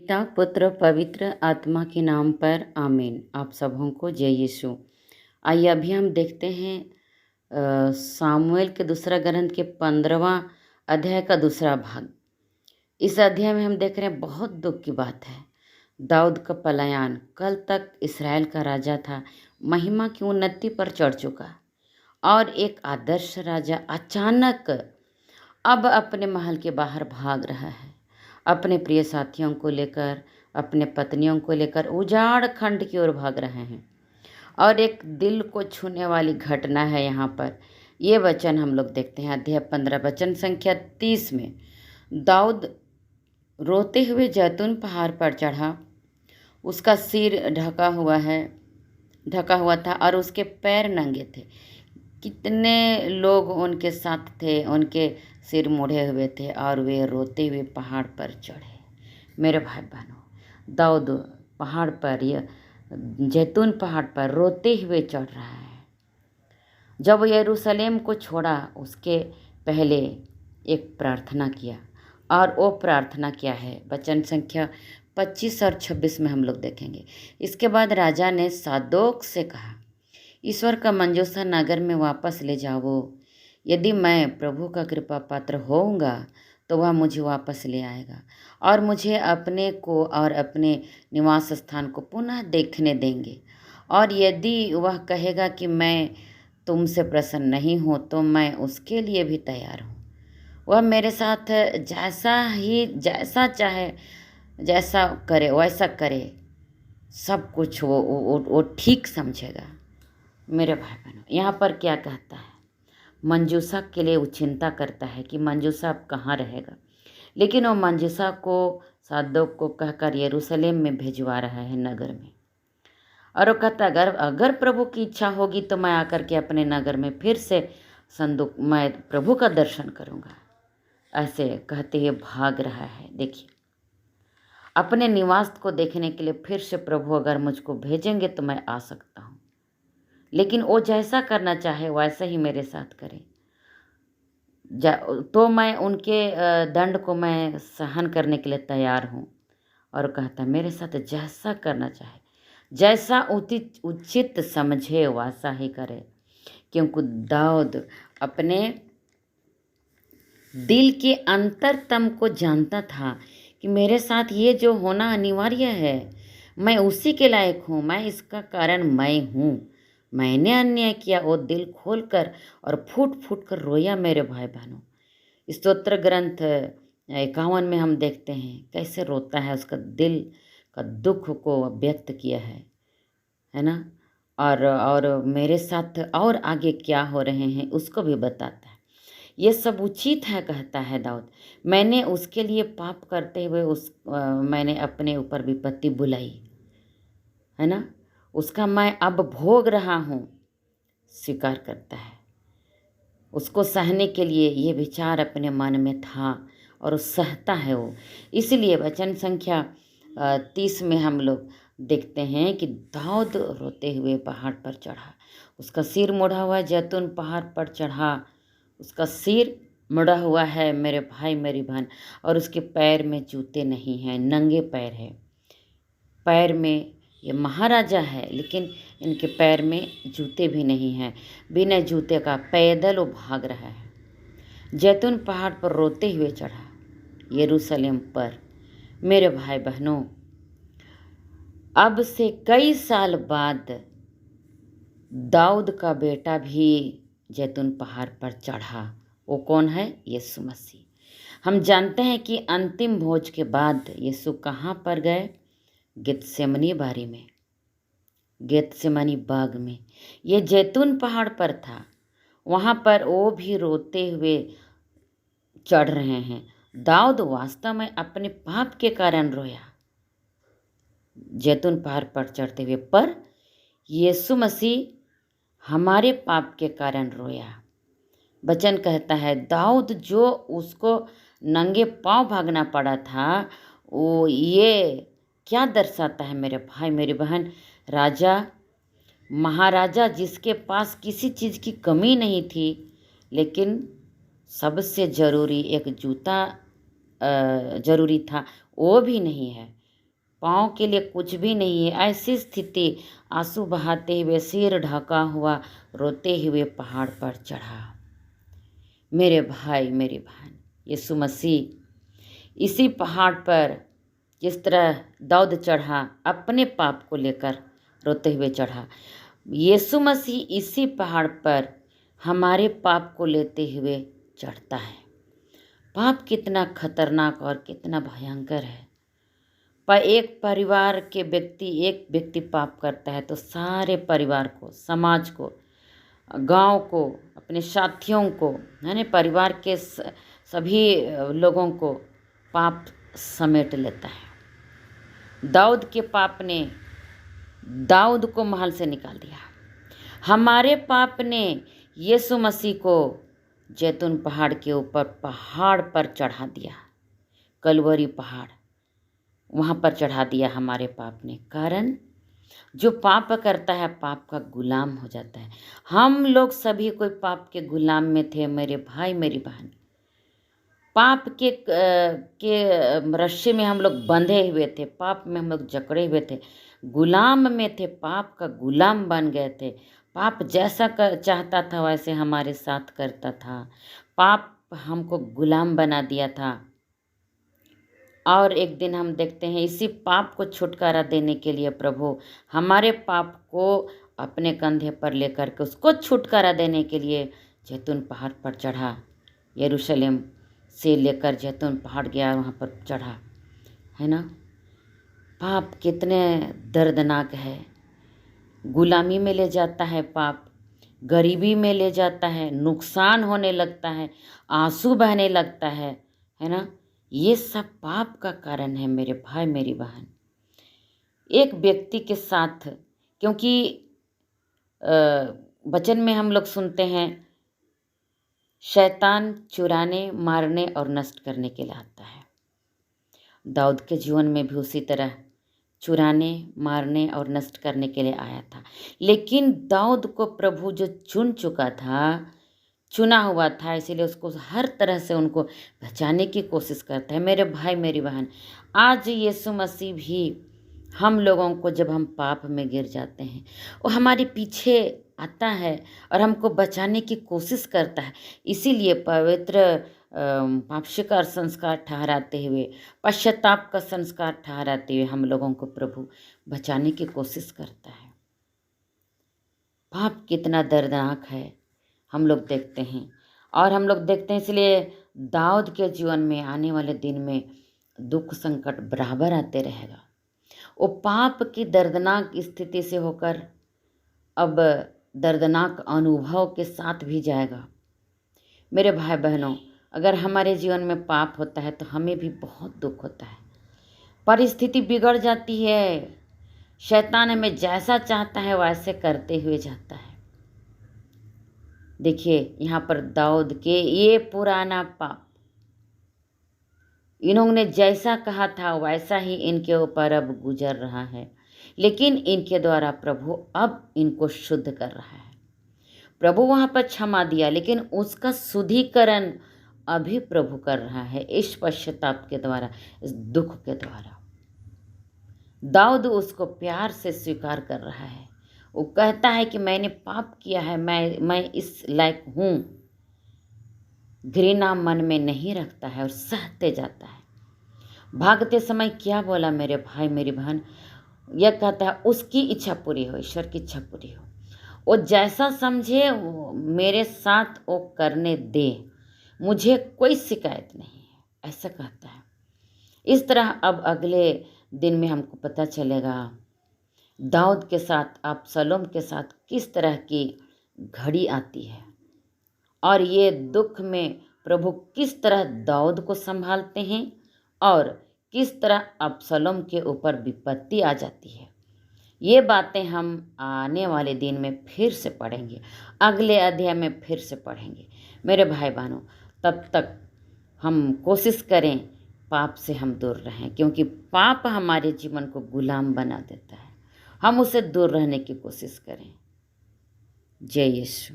पिता पुत्र पवित्र आत्मा के नाम पर आमीन। आप सबों को जय यीशु। आइए अभी हम देखते हैं सामुएल के दूसरा ग्रंथ के 15वां अध्याय का दूसरा भाग। इस अध्याय में हम देख रहे हैं बहुत दुख की बात है। दाऊद का पलायन, कल तक इसराइल का राजा था, महिमा की उन्नति पर चढ़ चुका और एक आदर्श राजा अचानक अब अपने महल के बाहर भाग रहा है। अपने प्रिय साथियों को लेकर, अपने पत्नियों को लेकर उजाड़ खंड की ओर भाग रहे हैं। और एक दिल को छूने वाली घटना है यहाँ पर। ये वचन हम लोग देखते हैं अध्याय 15 वचन संख्या 30 में। दाऊद रोते हुए जैतून पहाड़ पर चढ़ा। उसका सिर ढका हुआ था और उसके पैर नंगे थे। कितने लोग उनके साथ थे, उनके सिर मुड़े हुए थे और वे रोते हुए पहाड़ पर चढ़े। मेरे भाई बहनों, दाऊद पहाड़ पर, यह जैतून पहाड़ पर रोते हुए चढ़ रहा है। जब वो यरूशलेम को छोड़ा, उसके पहले एक प्रार्थना किया। और वो प्रार्थना क्या है, वचन संख्या 25 और 26 में हम लोग देखेंगे। इसके बाद राजा ने सादोक से कहा, ईश्वर का मंजूसा नगर में वापस ले जाओ। यदि मैं प्रभु का कृपा पात्र होऊंगा तो वह मुझे वापस ले आएगा और मुझे अपने को और अपने निवास स्थान को पुनः देखने देंगे। और यदि वह कहेगा कि मैं तुमसे प्रसन्न नहीं हूँ तो मैं उसके लिए भी तैयार हूँ। वह मेरे साथ जैसा चाहे जैसा करे वैसा करे, सब कुछ वो ठीक समझेगा। मेरे भाई बहनों, यहाँ पर क्या कहता है, मंजूसा के लिए वो चिंता करता है कि मंजूसा अब कहाँ रहेगा। लेकिन वो मंजूसा को सादोक को कहकर यरूशलेम में भिजवा रहा है, नगर में। और वो कहता है अगर प्रभु की इच्छा होगी तो मैं आकर के अपने नगर में फिर से मैं प्रभु का दर्शन करूँगा। ऐसे कहते हुए भाग रहा है। देखिए, अपने निवास को देखने के लिए फिर से प्रभु अगर मुझको भेजेंगे तो मैं आ सकता हूँ। लेकिन वो जैसा करना चाहे वैसा ही मेरे साथ करे, तो मैं उनके दंड को मैं सहन करने के लिए तैयार हूँ। और कहता मेरे साथ जैसा करना चाहे, जैसा उचित समझे वैसा ही करे। क्योंकि दाऊद अपने दिल के अंतरतम को जानता था कि मेरे साथ ये जो होना अनिवार्य है, मैं उसी के लायक हूँ, मैं इसका कारण मैं हूँ। मैंने अन्याय किया। वो दिल खोलकर और फूट फूट कर रोया। मेरे भाई बहनों, स्तोत्र ग्रंथ 51 में हम देखते हैं कैसे रोता है, उसका दिल का दुख को व्यक्त किया है ना। और मेरे साथ और आगे क्या हो रहे हैं उसको भी बताता है। ये सब उचित है, कहता है दाऊद। मैंने उसके लिए पाप करते हुए मैंने अपने ऊपर विपत्ति बुलाई है ना। उसका मैं अब भोग रहा हूँ, स्वीकार करता है। उसको सहने के लिए ये विचार अपने मन में था और सहता है वो। इसलिए वचन संख्या 30 में हम लोग देखते हैं कि दाऊद रोते हुए पहाड़ पर चढ़ा। उसका सिर मुड़ा हुआ जैतून पहाड़ पर चढ़ा। उसका सिर मुड़ा हुआ है मेरे भाई मेरी बहन, और उसके पैर में जूते नहीं हैं, नंगे पैर है। पैर में, ये महाराजा है लेकिन इनके पैर में जूते भी नहीं हैं। बिना जूते का पैदल वो भाग रहा है। जैतून पहाड़ पर रोते हुए चढ़ा यरूशलेम पर। मेरे भाई बहनों, अब से कई साल बाद दाऊद का बेटा भी जैतून पहाड़ पर चढ़ा। वो कौन है? यीशु मसीह। हम जानते हैं कि अंतिम भोज के बाद यीशु कहाँ पर गए? गेतसेमनी बाग में। ये जैतून पहाड़ पर था। वहाँ पर वो भी रोते हुए चढ़ रहे हैं। दाऊद वास्तव में अपने पाप के कारण रोया जैतून पहाड़ पर चढ़ते हुए, पर यीशु मसीह हमारे पाप के कारण रोया। वचन कहता है दाऊद जो उसको नंगे पांव भागना पड़ा था, वो ये क्या दर्शाता है मेरे भाई मेरी बहन? राजा, महाराजा जिसके पास किसी चीज़ की कमी नहीं थी, लेकिन सबसे ज़रूरी एक जूता ज़रूरी था, वो भी नहीं है। पाँव के लिए कुछ भी नहीं है। ऐसी स्थिति आंसू बहाते हुए, सिर ढका हुआ, रोते हुए पहाड़ पर चढ़ा। मेरे भाई मेरी बहन, यीशु मसीह इसी पहाड़ पर जिस तरह दाऊद चढ़ा, अपने पाप को लेकर रोते हुए चढ़ा, यीशु मसीह इसी पहाड़ पर हमारे पाप को लेते हुए चढ़ता है। पाप कितना खतरनाक और कितना भयंकर है। पर एक परिवार के एक व्यक्ति पाप करता है तो सारे परिवार को, समाज को, गांव को, अपने साथियों को, है ना, परिवार के सभी लोगों को पाप समेट लेता है। दाऊद के पाप ने दाऊद को महल से निकाल दिया। हमारे पाप ने यीशु मसीह को जैतून पहाड़ के ऊपर पहाड़ पर चढ़ा दिया। कलवरी पहाड़ वहाँ पर चढ़ा दिया हमारे पाप ने। कारण जो पाप करता है पाप का गुलाम हो जाता है। हम लोग सभी कोई पाप के गुलाम में थे मेरे भाई मेरी बहन। पाप के रस्से में हम लोग बंधे हुए थे, पाप में हम लोग जकड़े हुए थे, गुलाम में थे, पाप का गुलाम बन गए थे। पाप जैसा चाहता था वैसे हमारे साथ करता था। पाप हमको गुलाम बना दिया था। और एक दिन हम देखते हैं इसी पाप को छुटकारा देने के लिए प्रभु हमारे पाप को अपने कंधे पर लेकर के उसको छुटकारा देने के लिए जैतून पहाड़ पर चढ़ा। यरूशलेम से लेकर जैतून पहाड़ गया, वहाँ पर चढ़ा, है ना। पाप कितने दर्दनाक है। गुलामी में ले जाता है पाप, गरीबी में ले जाता है, नुकसान होने लगता है, आंसू बहने लगता है ना। ये सब पाप का कारण है मेरे भाई मेरी बहन। एक व्यक्ति के साथ, क्योंकि वचन में हम लोग सुनते हैं शैतान चुराने, मारने और नष्ट करने के लिए आता है। दाऊद के जीवन में भी उसी तरह चुराने, मारने और नष्ट करने के लिए आया था। लेकिन दाऊद को प्रभु जो चुन चुका था, चुना हुआ था, इसीलिए उसको हर तरह से उनको बचाने की कोशिश करता है। मेरे भाई मेरी बहन, आज यीशु मसीह भी हम लोगों को जब हम पाप में गिर जाते हैं वो हमारे पीछे आता है और हमको बचाने की कोशिश करता है। इसीलिए पवित्र पाप स्वीकार संस्कार ठहराते हुए, पश्चाताप का संस्कार ठहराते हुए हम लोगों को प्रभु बचाने की कोशिश करता है। पाप कितना दर्दनाक है हम लोग देखते हैं, और हम लोग देखते हैं। इसलिए दाऊद के जीवन में आने वाले दिन में दुख संकट बराबर आते रहेगा। वो पाप की दर्दनाक स्थिति से होकर अब दर्दनाक अनुभव के साथ भी जाएगा। मेरे भाई बहनों, अगर हमारे जीवन में पाप होता है तो हमें भी बहुत दुख होता है, परिस्थिति बिगड़ जाती है, शैतान हमें जैसा चाहता है वैसे करते हुए जाता है। देखिए यहाँ पर दाऊद के ये पुराना पाप, इन्होंने जैसा कहा था वैसा ही इनके ऊपर अब गुजर रहा है, लेकिन इनके द्वारा प्रभु अब इनको शुद्ध कर रहा है। प्रभु वहाँ पर क्षमा दिया, लेकिन उसका शुद्धिकरण अभी प्रभु कर रहा है इस पश्चाताप के द्वारा, इस दुख के द्वारा। दाऊद उसको प्यार से स्वीकार कर रहा है। वो कहता है कि मैंने पाप किया है, मैं इस लायक हूँ। घृणा मन में नहीं रखता है और सहते जाता है। भागते समय क्या बोला मेरे भाई मेरी बहन, यह कहता है उसकी इच्छा पूरी हो, ईश्वर की इच्छा पूरी हो, वो जैसा समझे मेरे साथ वो करने दे, मुझे कोई शिकायत नहीं है, ऐसा कहता है। इस तरह अब अगले दिन में हमको पता चलेगा दाऊद के साथ, अबसलोम के साथ किस तरह की घड़ी आती है, और ये दुख में प्रभु किस तरह दाऊद को संभालते हैं और किस तरह अबसलोम के ऊपर विपत्ति आ जाती है। ये बातें हम आने वाले दिन में फिर से पढ़ेंगे, अगले अध्याय में फिर से पढ़ेंगे। मेरे भाई बहनों, तब तक हम कोशिश करें पाप से हम दूर रहें, क्योंकि पाप हमारे जीवन को गुलाम बना देता है। हम उसे दूर रहने की कोशिश करें। जय यीशु।